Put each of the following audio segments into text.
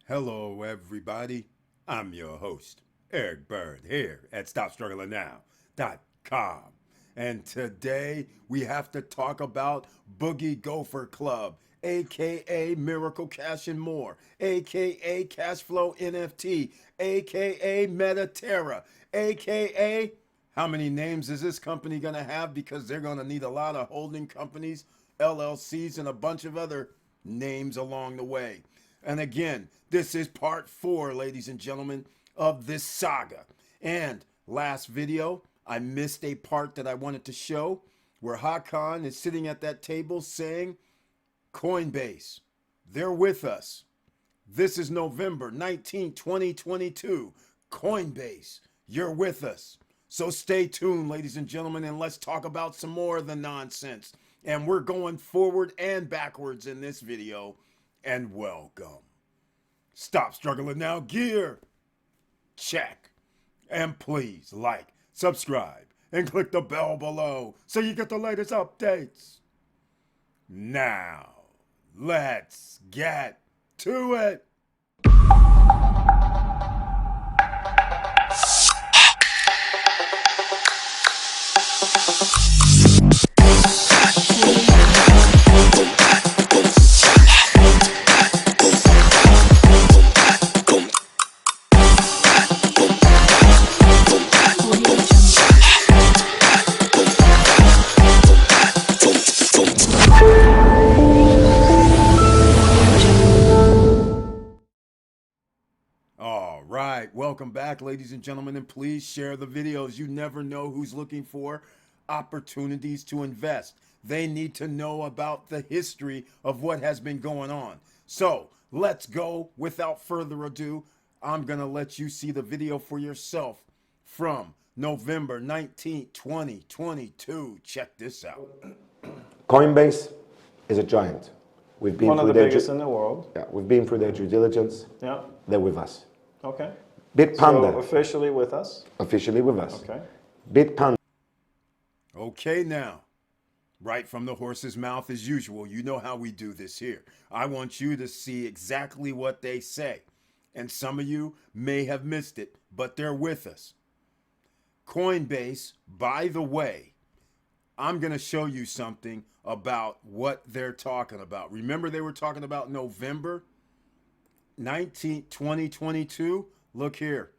Hello, everybody. I'm your host, Eric Bird, here at StopStrugglingNow.com. And today we have to talk about Boogie Gopher Club, aka Miracle Cash and More, aka Cashflow NFT, aka Metaterra, aka how many names is this company going to have? Because they're going to need a lot of holding companies, LLCs, and a bunch of other names along the way. And again, this is part 4, ladies and gentlemen, of this saga. And last video, I missed a part that I wanted to show where Hakan is sitting at that table saying, Coinbase, they're with us. This is November 19, 2022. Coinbase, you're with us. So stay tuned, ladies and gentlemen, and let's talk about some more of the nonsense. And we're going forward and backwards in this video. And welcome. Stop struggling now, gear. Check. And please like, subscribe, and click the bell below so you get the latest updates. Now, let's get to it. Welcome back, ladies and gentlemen, and please share the videos. You never know who's looking for opportunities to invest. They need to know about the history of what has been going on. So let's go. Without further ado, I'm going to let you see the video for yourself from November 19th, 2022. Check this out. Coinbase is a giant. We've been one of the biggest in the world. Yeah, we've been through their due diligence. Yeah. They're with us. Okay. Bitpanda. So officially with us? Officially with us. Okay. Bitpanda. Okay, now, right from the horse's mouth as usual, you know how we do this here. I want you to see exactly what they say. And some of you may have missed it, but they're with us. Coinbase, by the way, I'm going to show you something about what they're talking about. Remember they were talking about November 19th, 2022? Look here.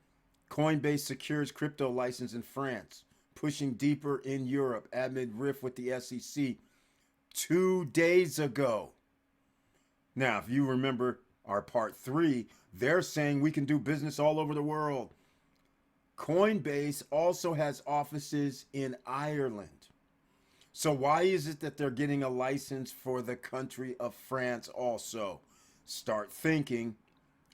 Coinbase secures crypto license in France, pushing deeper in Europe amid rift with the SEC 2 days ago. Now, if you remember our part 3, they're saying we can do business all over the world. Coinbase also has offices in Ireland. So why is it that they're getting a license for the country of France also? Start thinking.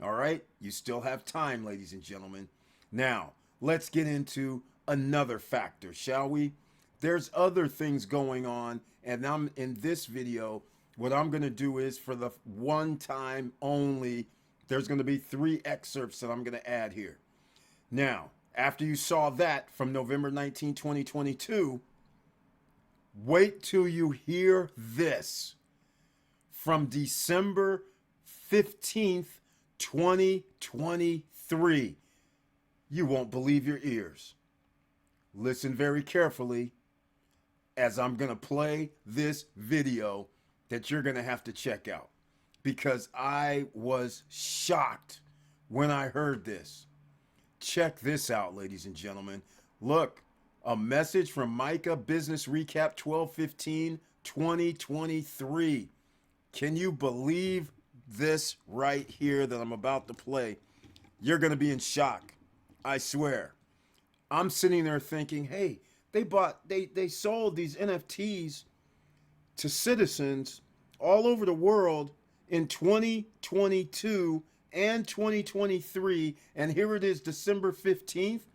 All right, you still have time, ladies and gentlemen. Now, let's get into another factor, shall we? There's other things going on, and I'm in this video, what I'm going to do is for the one time only, there's going to be 3 excerpts that I'm going to add here. Now, after you saw that from November 19, 2022, wait till you hear this from December 15th, 2023. You won't believe your ears. Listen very carefully as I'm going to play this video that you're going to have to check out, because I was shocked when I heard this. Check this out, ladies and gentlemen. Look, a message from Micah, Business Recap 12/15/2023. Can you believe this right here that I'm about to play? You're going to be in shock. I swear. I'm sitting there thinking, hey, they sold these NFTs to citizens all over the world in 2022 and 2023. And here it is, December 15th.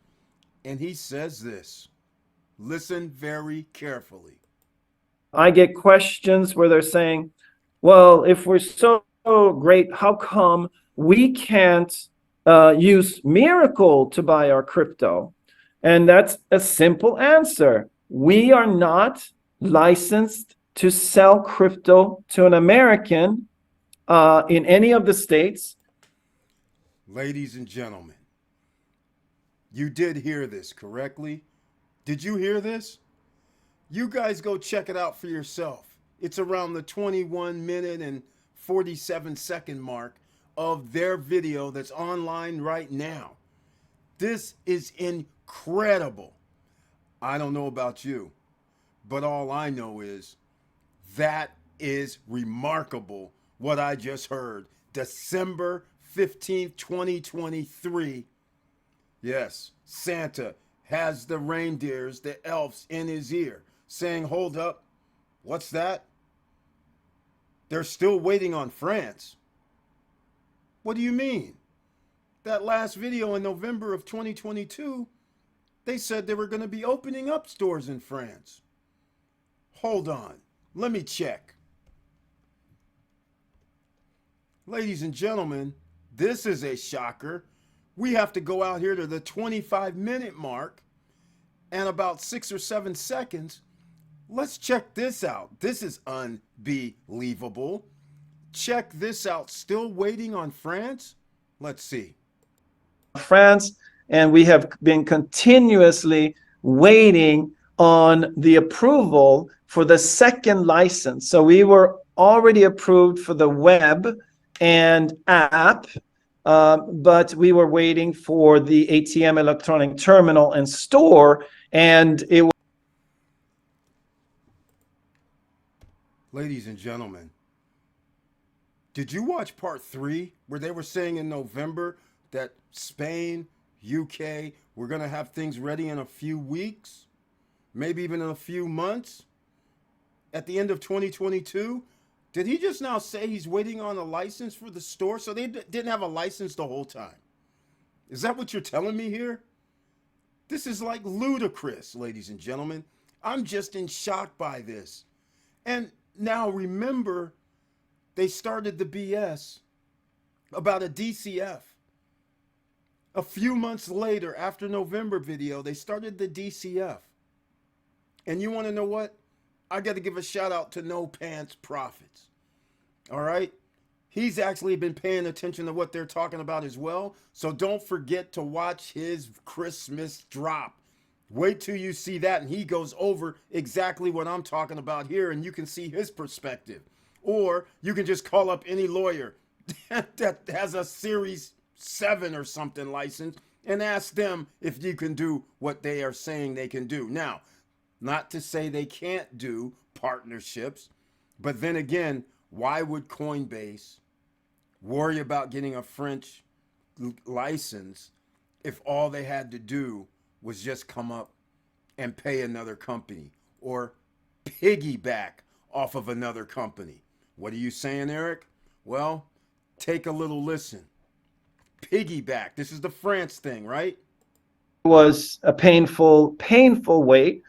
And he says this. Listen very carefully. I get questions where they're saying, well, if we're so great, how come we can't use Miracle to buy our crypto? And that's a simple answer. We are not licensed to sell crypto to an American in any of the states. Ladies and gentlemen, you did hear this correctly. Did you hear this? You guys go check it out for yourself. It's around the 21 minute and 47-second mark of their video that's online right now. This is incredible. I don't know about you, but all I know is that is remarkable what I just heard. December 15th, 2023. Yes, Santa has the reindeers, the elves in his ear saying, hold up, what's that? They're still waiting on France. What do you mean? That last video in November of 2022, they said they were going to be opening up stores in France. Hold on, let me check. Ladies and gentlemen, this is a shocker. We have to go out here to the 25-minute mark and about 6 or 7 seconds. Let's check this out. This is unbelievable. Check this out. Still waiting on France? Let's see. France, and we have been continuously waiting on the approval for the second license. So we were already approved for the web and app, but we were waiting for the ATM electronic terminal and store, and it was. Ladies and gentlemen, did you watch part 3 where they were saying in November that Spain, UK, we're going to have things ready in a few weeks, maybe even in a few months? At the end of 2022, did he just now say he's waiting on a license for the store? So they didn't have a license the whole time. Is that what you're telling me here? This is like ludicrous, ladies and gentlemen. I'm just in shock by this. And now remember, they started the BS about a DCF. A few months later, after November video, they started the DCF. And you want to know what? I got to give a shout out to No Pants Profits. All right? He's actually been paying attention to what they're talking about as well. So don't forget to watch his Christmas drop. Wait till you see that, and he goes over exactly what I'm talking about here, and you can see his perspective. Or you can just call up any lawyer that has a Series 7 or something license and ask them if you can do what they are saying they can do. Now, not to say they can't do partnerships, but then again, why would Coinbase worry about getting a French license if all they had to do was just come up and pay another company or piggyback off of another company? What are you saying, Eric? Well, take a little listen. Piggyback. This is the France thing, right? Was a painful wait.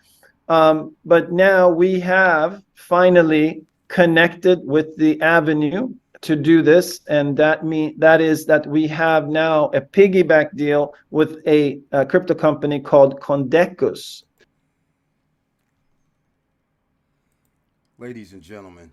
But now we have finally connected with the avenue to do this, and that is that we have now a piggyback deal with a crypto company called Condecus. Ladies and gentlemen,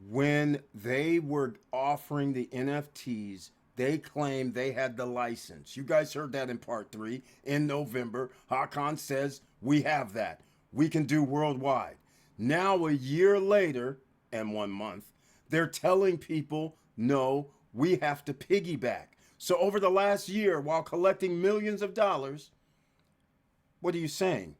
when they were offering the NFTs, they claimed they had the license. You guys heard that in part 3 in November. Hakan says, we have that. We can do worldwide. Now, a year later and 1 month, they're telling people, no, we have to piggyback. So over the last year, while collecting millions of dollars, what are you saying?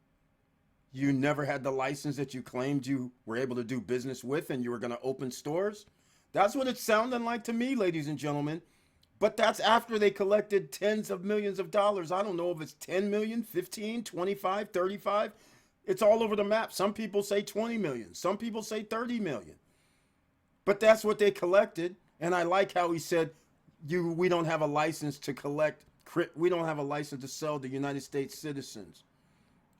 You never had the license that you claimed you were able to do business with, and you were going to open stores? That's what it's sounding like to me, ladies and gentlemen. But that's after they collected tens of millions of dollars. I don't know if it's 10 million, 15, 25, 35. It's all over the map. Some people say 20 million. Some people say 30 million. But that's what they collected. And I like how he said, we don't have a license to collect. We don't have a license to sell to United States citizens.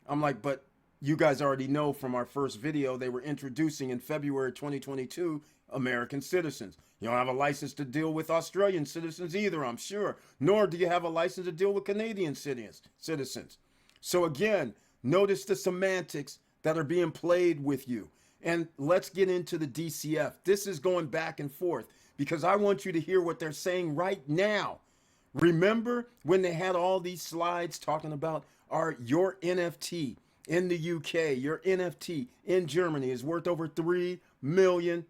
I'm like, but you guys already know from our first video, they were introducing in February 2022 American citizens. You don't have a license to deal with Australian citizens either, I'm sure. Nor do you have a license to deal with Canadian citizens. So again, notice the semantics that are being played with you. And let's get into the DCF. This is going back and forth because I want you to hear what they're saying right now. Remember when they had all these slides talking about your NFT in the UK, your NFT in Germany is worth over 3 billion.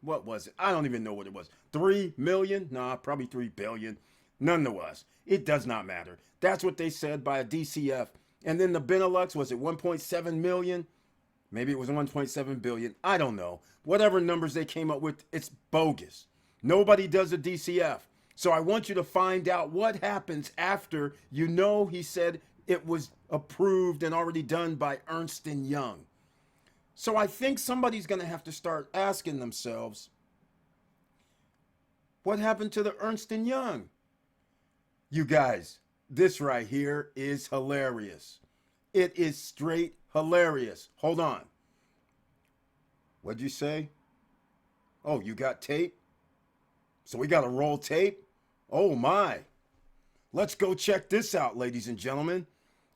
What was it? I don't even know what it was. 3 million? Nah, probably 3 billion. Nonetheless, it does not matter. That's what they said by a DCF. And then the Benelux, was it 1.7 million? Maybe it was 1.7 billion. I don't know. Whatever numbers they came up with, it's bogus. Nobody does a DCF. So I want you to find out what happens after you know he said it was approved and already done by Ernst Young. So I think somebody's going to have to start asking themselves, what happened to the Ernst Young? You guys, this right here is hilarious. It is straight hilarious. Hold on. What'd you say? Oh, you got tape? So we got to roll tape? Oh my. Let's go check this out, ladies and gentlemen.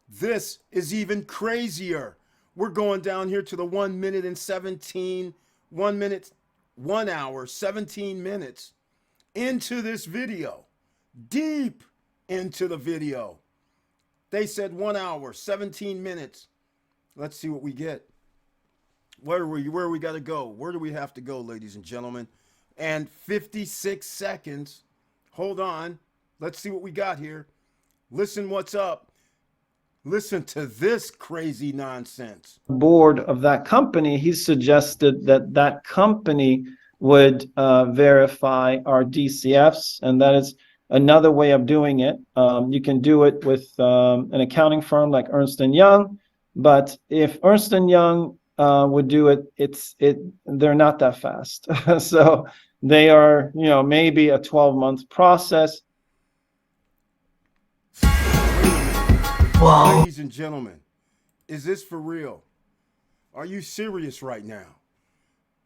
This is even crazier. We're going down here to the 1 hour, 17 minutes into this video. Deep into the video. They said 1 hour, 17 minutes. Let's see what we get. Where we got to go? Where do we have to go, ladies and gentlemen? And 56 seconds. Hold on. Let's see what we got here. Listen what's up. Listen to this crazy nonsense. Board of that company, he suggested that that company would verify our DCFs, and that is another way of doing it. You can do it with an accounting firm like Ernst Young, but if Ernst Young would do it, they're not that fast. So they are, maybe a 12-month process. Wow. Ladies and gentlemen, is this for real? Are you serious right now?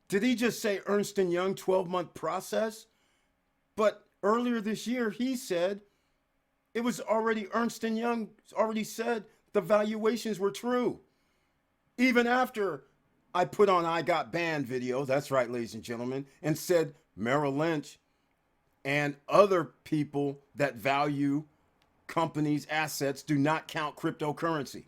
Did he just say Ernst Young 12-month process? But earlier this year, he said it was already Ernst Young already said the valuations were true. Even after I put on I Got Banned video, that's right, ladies and gentlemen, and said Merrill Lynch and other people that value companies' assets do not count cryptocurrency.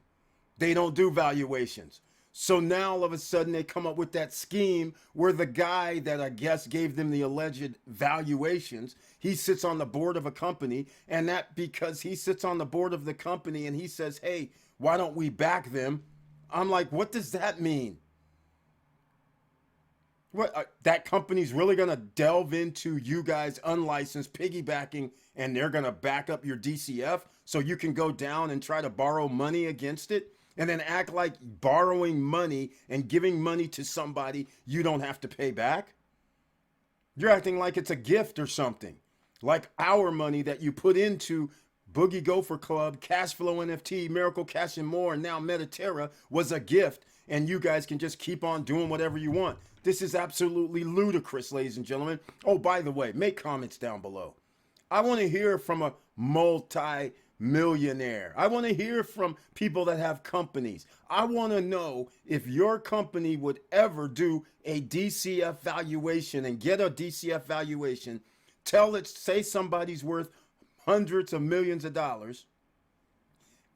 They don't do valuations. So now all of a sudden they come up with that scheme where the guy that I guess gave them the alleged valuations, he sits on the board of a company, and that because he sits on the board of the company and he says, hey, why don't we back them? I'm like, what does that mean? What, that company's really going to delve into you guys unlicensed piggybacking, and they're going to back up your DCF so you can go down and try to borrow money against it and then act like borrowing money and giving money to somebody you don't have to pay back? You're acting like it's a gift or something, like our money that you put into Boogie, Gopher Club, Cashflow NFT, Miracle Cash, and more, and now Metaterra was a gift, and you guys can just keep on doing whatever you want. This is absolutely ludicrous, ladies and gentlemen. Oh, by the way, make comments down below. I want to hear from a multi-millionaire. I want to hear from people that have companies. I want to know if your company would ever do a DCF valuation and get a DCF valuation. Say somebody's worth hundreds of millions of dollars,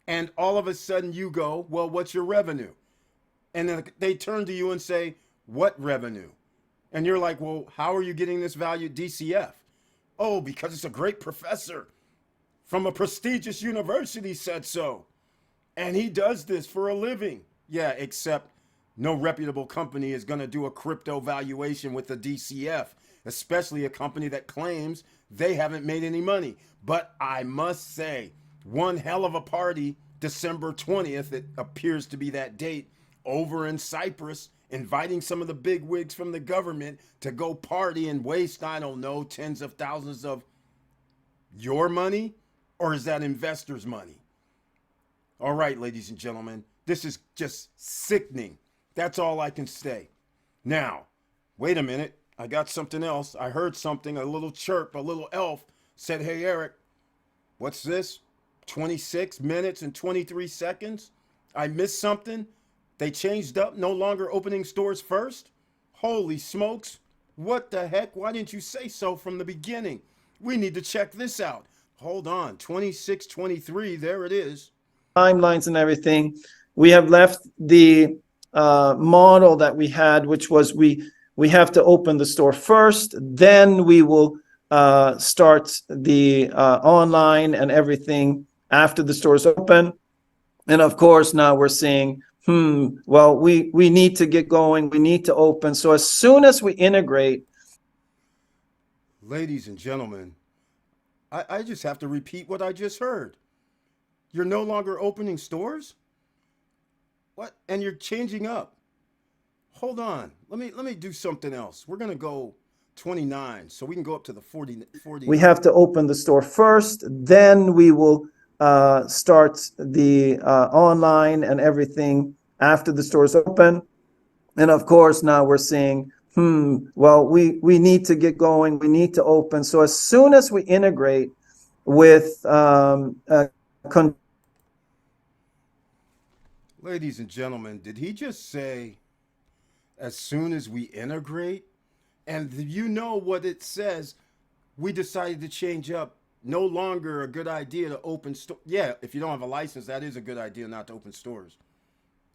and all of a sudden you go, well, what's your revenue? And then they turn to you and say, what revenue? And you're like, well, how are you getting this value DCF? Oh, because it's a great professor from a prestigious university said so. And he does this for a living. Yeah, except no reputable company is going to do a crypto valuation with a DCF, especially a company that claims they haven't made any money. But I must say, one hell of a party, December 20th, it appears to be that date, over in Cyprus, inviting some of the big wigs from the government to go party and waste, I don't know, tens of thousands of your money? Or is that investors' money? All right, ladies and gentlemen, this is just sickening. That's all I can say. Now, wait a minute. I got something else. I heard something, a little chirp, a little elf said, hey, Eric, what's this? 26 minutes and 23 seconds? I missed something? They changed up, no longer opening stores first? Holy smokes. What the heck? Why didn't you say so from the beginning? We need to check this out. Hold on, 2623, there it is. Timelines and everything. We have left the model that we had, which was we have to open the store first, then we will start the online and everything after the store is open. And of course, now we're saying, well, we need to get going, we need to open. So as soon as we integrate. Ladies and gentlemen, I just have to repeat what I just heard. You're no longer opening stores? What? And you're changing up. Hold on. Let me do something else. We're going to go 29 so we can go up to the 40. We have to open the store first, then we will start the online and everything after the store is open. And of course, now we're saying, well, we need to get going, we need to open. So as soon as we integrate with Ladies and gentlemen, did he just say, as soon as we integrate? And you know what it says, we decided to change up. No longer a good idea to open store. Yeah, if you don't have a license, that is a good idea not to open stores.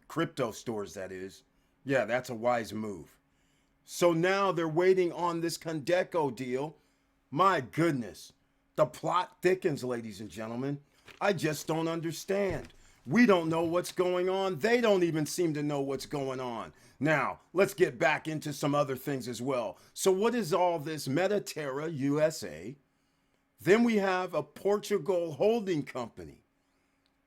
Crypto stores, that is. Yeah, that's a wise move. So now they're waiting on this Condeco deal. My goodness. The plot thickens, ladies and gentlemen. I just don't understand. We don't know what's going on. They don't even seem to know what's going on. Now, let's get back into some other things as well. So what is all this? Metaterra, USA. Then we have a Portugal holding company.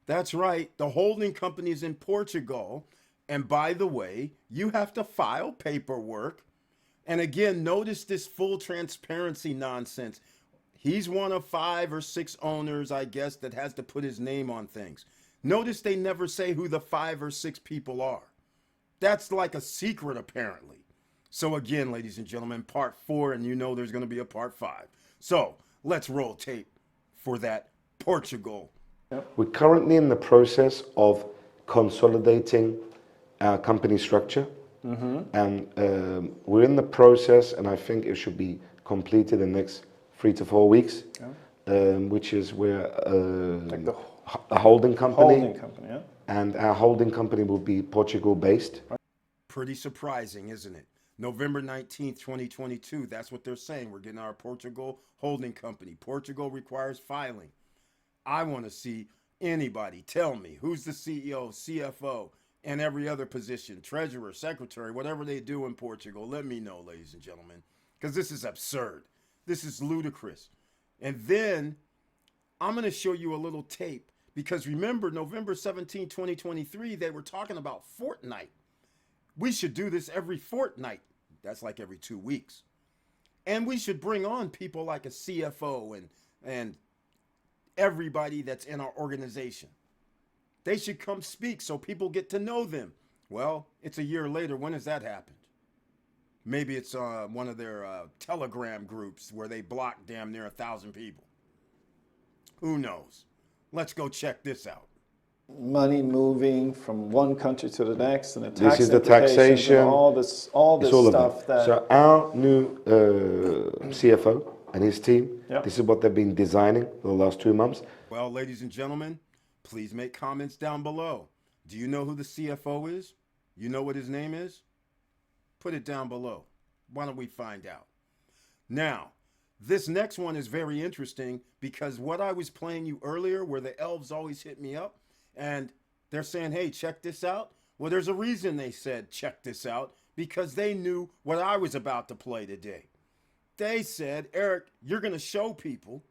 That's right. The holding company is in Portugal. And by the way, you have to file paperwork. And again, notice this full transparency nonsense. He's one of 5 or 6 owners, I guess, that has to put his name on things. Notice they never say who the 5 or 6 people are. That's like a secret, apparently. So again, ladies and gentlemen, part 4, and you know there's going to be a part 5. So let's roll tape for that Portugal. We're currently in the process of consolidating our company structure. And we're in the process, and I think it should be completed in the next 3 to 4 weeks, which is where Like the a holding company. holding company, yeah. And our holding company will be Portugal based. Pretty surprising, isn't it? November 19th, 2022. That's what they're saying. We're getting our Portugal holding company. Portugal requires filing. I want to see anybody tell me who's the CEO, CFO, and every other position, treasurer, secretary, whatever they do in Portugal. Let me know, ladies and gentlemen, because this is absurd. This is ludicrous. And then I'm going to show you a little tape because remember, November 17, 2023, they were talking about fortnight. We should do this every fortnight. That's like every 2 weeks. And we should bring on people like a CFO and everybody that's in our organization. They should come speak so people get to know them. Well, it's a year later. When has that happened? Maybe it's one of their Telegram groups where they block damn near 1,000 people. Who knows? Let's go check this out. Money moving from one country to the next, and the tax This is the implications taxation. and all this It's all stuff of that. So our new CFO and his team, Yep. this is what they've been designing for the last 2 months. Well, ladies and gentlemen, please make comments down below. Do you know who the CFO is? You know what his name is? Put it down below. Why don't we find out? Now, this next one is very interesting because what I was playing you earlier where the elves always hit me up and they're saying, hey, check this out. Well, there's a reason they said check this out because they knew what I was about to play today. They said, Eric, you're going to show people.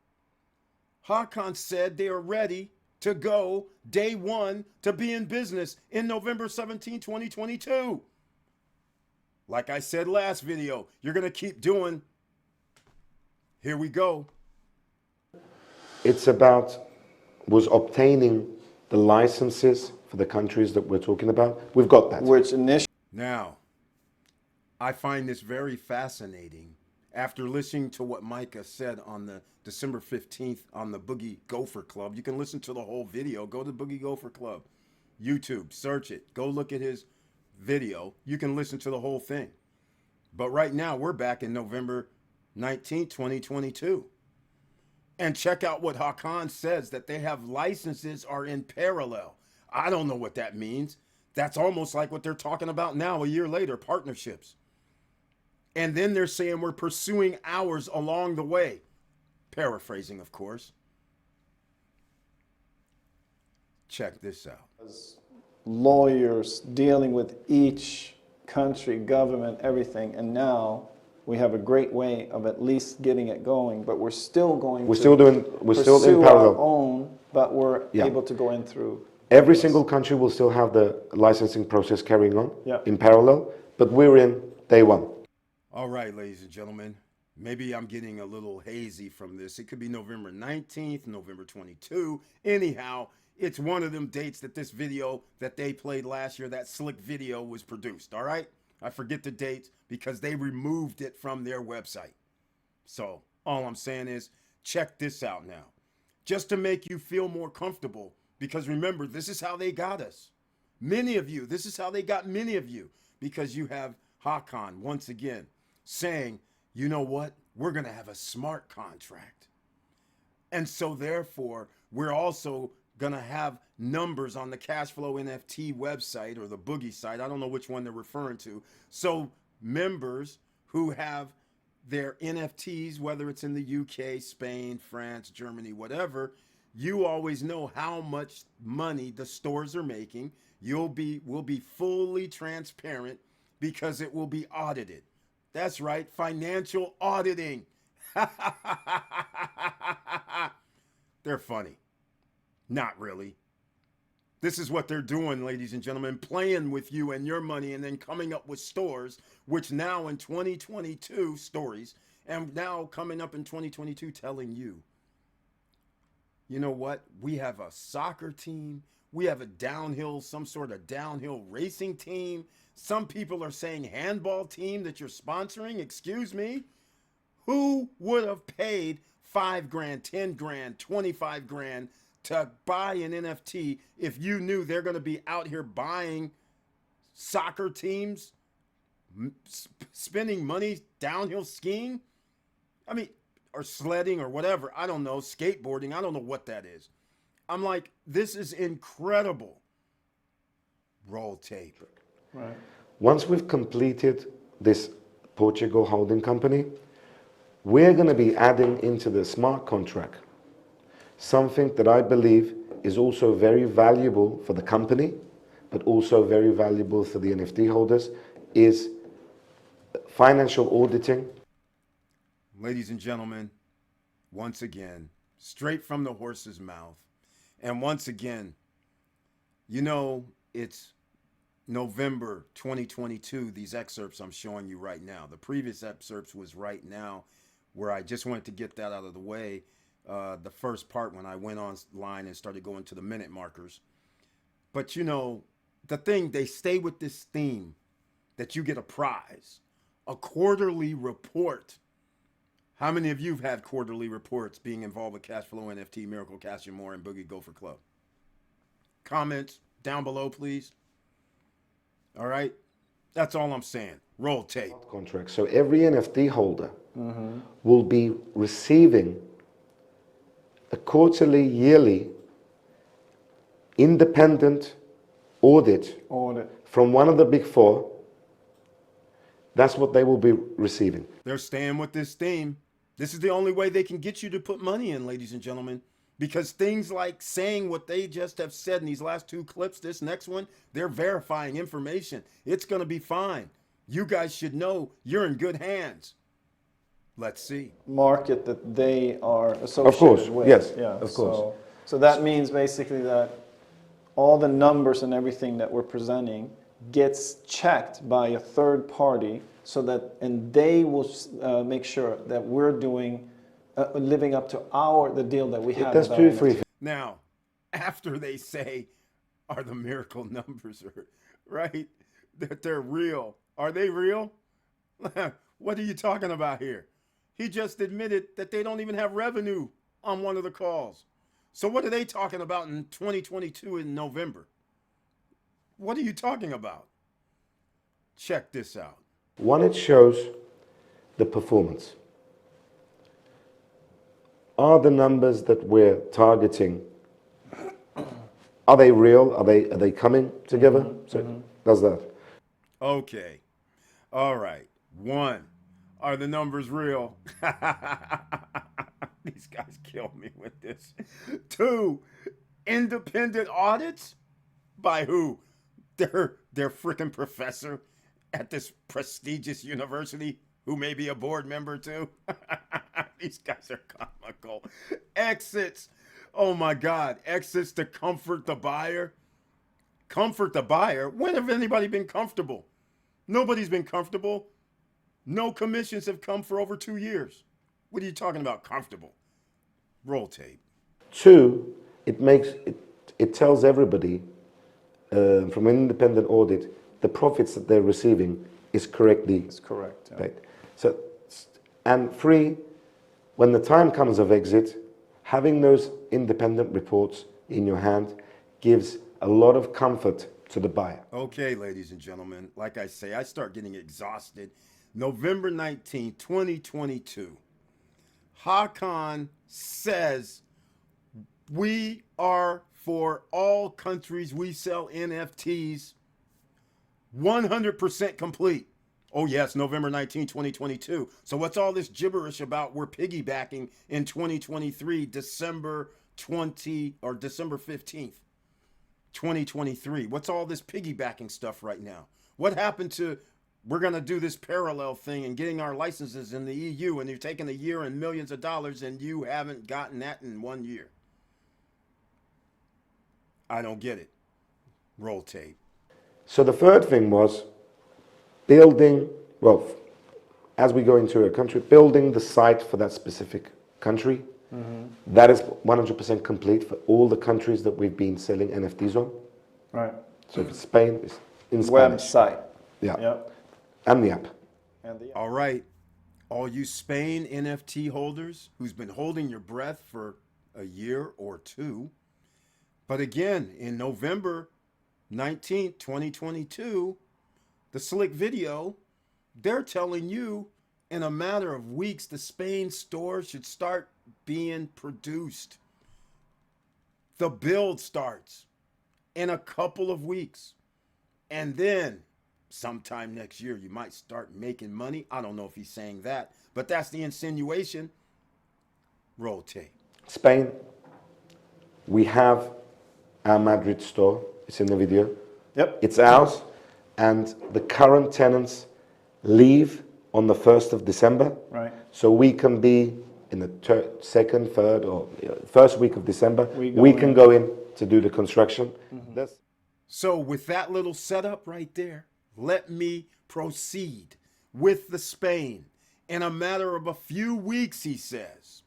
Hakan said they are ready to go day 1 to be in business in November 17, 2022. Like I said last video, you're going to keep doing. Here we go. It's about was obtaining the licenses for the countries that we're talking about. We've got that. Which initially. Now, I find this very fascinating after listening to what Micah said on the December 15th on the Boogie Gopher Club. You can listen to the whole video. Go to Boogie Gopher Club. YouTube, search it. Go look at his video. You can listen to the whole thing. But right now, we're back in November 19th, 2022. And check out what Hakan says, that they have licenses are in parallel. I don't know what that means. That's almost like what they're talking about now, a year later, partnerships. And then they're saying we're pursuing ours along the way. Paraphrasing, of course. Check this out. Lawyers dealing with each country, government, everything, and now we have a great way of at least getting it going, but we're still going We're to still in pursue parallel. our own, but we're Yeah. able to go in through. Every this. single country will still have the licensing process carrying on Yeah. in parallel, but we're in day one. All right, ladies and gentlemen. Maybe I'm getting a little hazy from this. It could be November 19th, November 22. Anyhow, it's one of them dates that this video that they played last year, that slick video, was produced, all right? I forget the dates because they removed it from their website. So all I'm saying is check this out now. Just to make you feel more comfortable, because remember, this is how they got us. Many of you, this is how they got many of you, because you have Hakan once again saying, you know what? We're going to have a smart contract. And so therefore, we're also going to have numbers on the Cashflow NFT website or the Boogie site. I don't know which one they're referring to. So members who have their NFTs, whether it's in the UK, Spain, France, Germany, whatever, you always know how much money the stores are making. We'll be fully transparent because it will be audited. That's right, financial auditing. They're funny. Not really. This is what they're doing, ladies and gentlemen, playing with you and your money and then coming up with stores, which now in 2022, stories, and now coming up in 2022 telling you, you know what? We have a soccer team. We have a downhill, some sort of downhill racing team. Some people are saying handball team that you're sponsoring. Excuse me. Who would have paid $5 grand, 10 grand, 25 grand to buy an NFT if you knew they're going to be out here buying soccer teams, spending money downhill skiing? I mean, or sledding or whatever. I don't know. Skateboarding. I don't know what that is. I'm like, this is incredible. Roll tape. Right. Once we've completed this Portugal holding company, we're going to be adding into the smart contract something that I believe is also very valuable for the company, but also very valuable for the NFT holders, is financial auditing. Ladies and gentlemen, once again, straight from the horse's mouth. And once again, you know, it's November 2022, these excerpts I'm showing you right now. The previous excerpts was right now, where I just wanted to get that out of the way. The first part when I went online and started going to the minute markers. But you know, the thing, they stay with this theme that you get a prize, a quarterly report. How many of you have had quarterly reports being involved with Cashflow, NFT, Miracle Cash, and more, and Boogie Gopher Club? Comments down below, please. All right. That's all I'm saying. Roll tape. Contract. So every NFT holder will be receiving a quarterly, yearly, independent audit from one of the big four. That's what they will be receiving. They're staying with this theme. This is the only way they can get you to put money in, ladies and gentlemen, because things like saying what they just have said in these last two clips, this next one, they're verifying information. It's going to be fine. You guys should know you're in good hands. Let's see. Market that they are associated Of course, with. yes, Yeah, of course. So that means basically that all the numbers and everything that we're presenting gets checked by a third party, so that, and they will make sure that we're doing, living up to the deal that we have. That's true for you. Now, after they say, are the miracle numbers, right? That they're real. Are they real? What are you talking about here? He just admitted that they don't even have revenue on one of the calls. So what are they talking about in 2022 in November? What are you talking about? Check this out. One, it shows the performance. Are the numbers that we're targeting, are they real? Are they coming together? So it does that. Okay. All right. 1, are the numbers real? These guys kill me with this. 2, independent audits? By who? Their freaking professor at this prestigious university who may be a board member too. These guys are comical. Exits. Oh my God. Exits to comfort the buyer. Comfort the buyer? When have anybody been comfortable? Nobody's been comfortable. No commissions have come for over 2 years. What are you talking about, comfortable? Roll tape. 2, it tells everybody from an independent audit the profits that they're receiving is correctly It's correct. Yeah. paid. So, and 3, when the time comes of exit, having those independent reports in your hand gives a lot of comfort to the buyer. Okay, ladies and gentlemen, like I say, I start getting exhausted. November 19, 2022. Hakan says, we are for all countries we sell NFTs 100% complete. Oh yes, November 19, 2022. So what's all this gibberish about we're piggybacking in 2023, December 20 or December 15th, 2023? What's all this piggybacking stuff right now? What happened to we're going to do this parallel thing and getting our licenses in the EU, and you're taking a year and millions of dollars and you haven't gotten that in 1 year? I don't get it. Roll tape. So the third thing was building, well, as we go into a country, building the site for that specific country. That is 100% complete for all the countries that we've been selling NFTs on. Right. So if it's Spain, it's in Spanish. Website. Yeah. Yep. And the app. And the All right. All you Spain NFT holders who's been holding your breath for a year or 2. But again, in November 19th, 2022, the Slick video, they're telling you in a matter of weeks, the Spain store should start being produced. The build starts in a couple of weeks. And then sometime next year, you might start making money. I don't know if he's saying that, but that's the insinuation. Roll tape. Spain, we have our Madrid store. It's in the video. Yep. It's ours. And the current tenants leave on the 1st of December. Right. So we can be in the second, third, or first week of December. We can go in to do the construction. So with that little setup right there, let me proceed with the Spain in a matter of a few weeks, he says.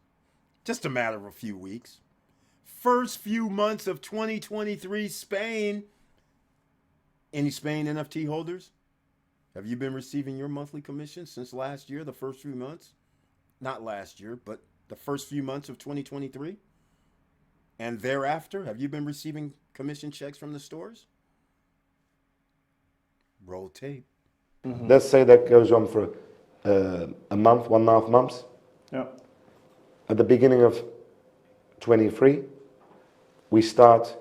Just a matter of a few weeks. First few months of 2023, Spain. Any Spain NFT holders? Have you been receiving your monthly commission since last year, the first few months? Not last year, but the first few months of 2023? And thereafter, have you been receiving commission checks from the stores? Roll tape. Let's say that goes on for a month, 1.5 months. Yeah. At the beginning of 23, we start,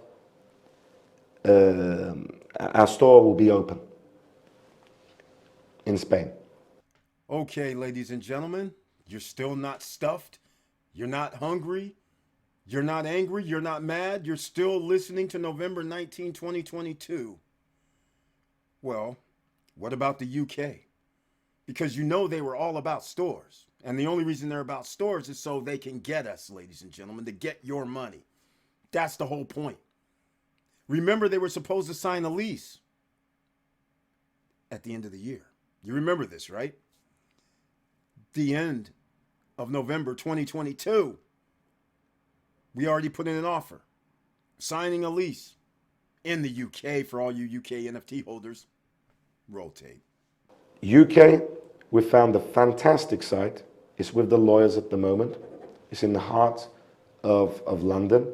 our store will be open in Spain. Okay, ladies and gentlemen, you're still not stuffed. You're not hungry. You're not angry. You're not mad. You're still listening to November 19, 2022. Well, what about the UK? Because you know they were all about stores. And the only reason they're about stores is so they can get us, ladies and gentlemen, to get your money. That's the whole point. Remember, they were supposed to sign a lease at the end of the year. You remember this, right? The end of November 2022. We already put in an offer, signing a lease in the UK for all you UK NFT holders. Roll tape. UK, we found a fantastic site. It's with the lawyers at the moment. It's in the heart of London.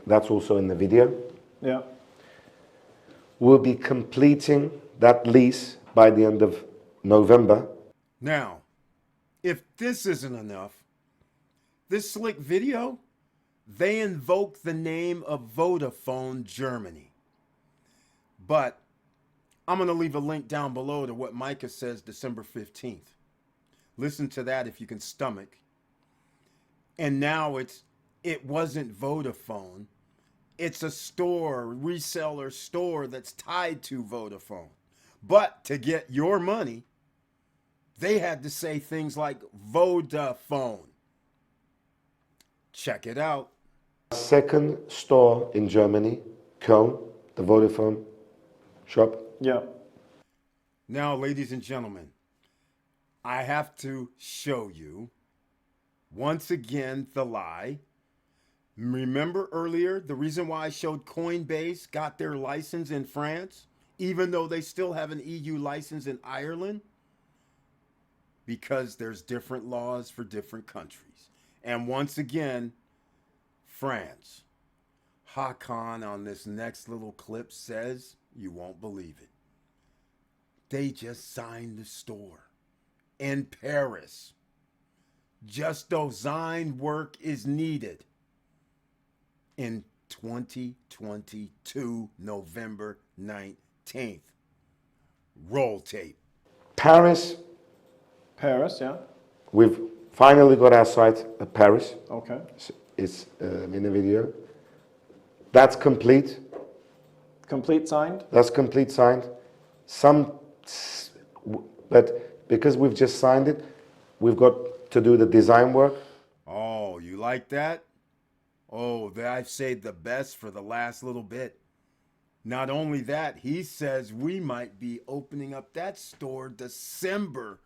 That's also in the video. Yeah. We'll be completing that lease by the end of November. Now, if this isn't enough, this slick video, they invoke the name of Vodafone Germany. But I'm going to leave a link down below to what Micah says December 15th. Listen to that if you can stomach. And now it wasn't Vodafone. It's a store, reseller store that's tied to Vodafone. But to get your money, they had to say things like Vodafone. Check it out. Second store in Germany, Köln, the Vodafone shop. Yeah. Now, ladies and gentlemen, I have to show you once again the lie. Remember earlier the reason why I showed Coinbase got their license in France, even though they still have an EU license in Ireland? Because there's different laws for different countries. And once again, France. Hakan on this next little clip says, you won't believe it, they just signed the store in Paris. Just design work is needed in 2022, November 19th. Roll tape. Paris, Yeah. we've finally got our site at Paris. Okay. It's in the video. That's complete. Complete signed? That's complete signed. But because we've just signed it, we've got to do the design work. Oh, you like that? Oh, I've saved the best for the last little bit. Not only that, he says we might be opening up that store December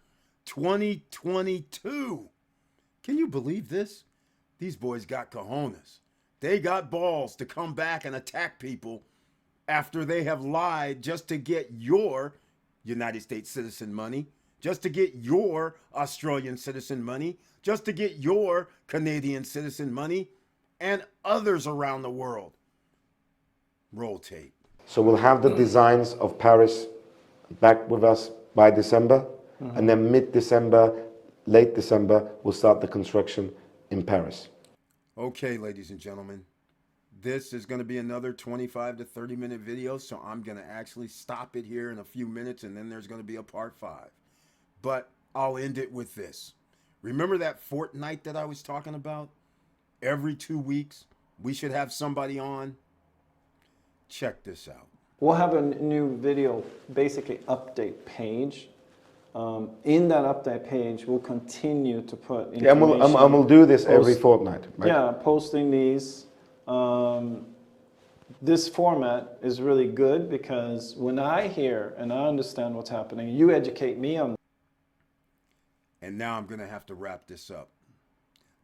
2022. Can you believe this? These boys got cojones. They got balls to come back and attack people after they have lied just to get your United States citizen money, just to get your Australian citizen money, just to get your Canadian citizen money, and others around the world. Roll tape. So we'll have the designs of Paris back with us by December. And then mid-December, late December, we'll start the construction in Paris. Okay, ladies and gentlemen, this is going to be another 25 to 30 minute video, so I'm going to actually stop it here in a few minutes, and then there's going to be a part 5. But I'll end it with this. Remember that fortnight that I was talking about? Every 2 weeks, we should have somebody on. Check this out. We'll have a new video, basically update page. In that update page, we'll continue to put information. Yeah, and we'll do this every fortnight. Right? Yeah, posting these. This format is really good because when I hear and I understand what's happening, you educate me on. And now I'm going to have to wrap this up.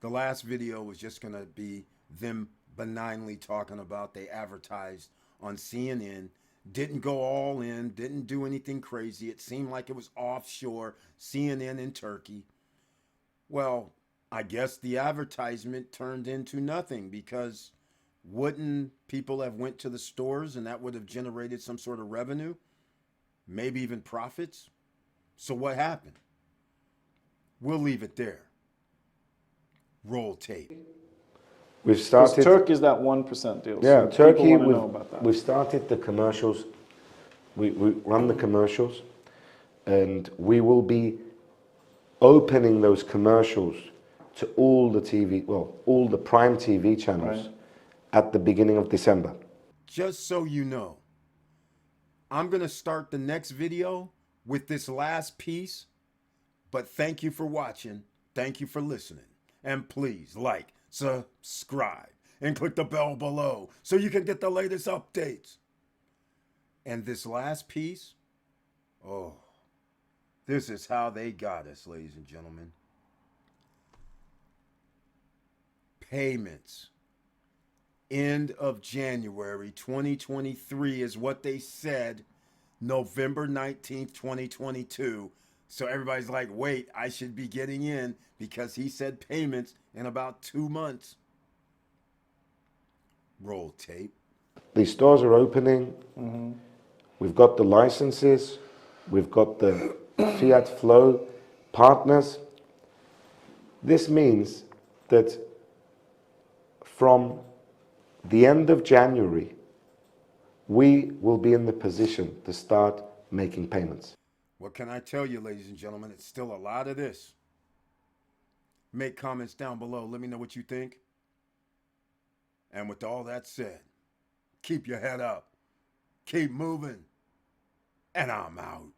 The last video was just going to be them benignly talking about they advertised on CNN, didn't go all in, didn't do anything crazy. It seemed like it was offshore, CNN in Turkey. Well, I guess the advertisement turned into nothing because wouldn't people have went to the stores and that would have generated some sort of revenue? Maybe even profits? So what happened? We'll leave it there. Roll tape. We've started. Turkey is that 1% deal. Yeah, so Turkey. people wanna know about that. We've started the commercials. We run the commercials, and we will be opening those commercials to all the TV, well, all the prime TV channels Right. at the beginning of December. Just so you know, I'm going to start the next video with this last piece, but thank you for watching. Thank you for listening. And please like, subscribe, and click the bell below so you can get the latest updates. And this last piece, oh, this is how they got us, ladies and gentlemen. Payments. End of January 2023 is what they said, November 19th, 2022. So everybody's like, wait, I should be getting in because he said payments in about 2 months. Roll tape. These stores are opening. We've got the licenses. We've got the fiat flow partners. This means that from the end of January, we will be in the position to start making payments. What can I tell you, ladies and gentlemen? It's still a lot of this. Make comments down below. Let me know what you think. And with all that said, keep your head up, keep moving, and I'm out.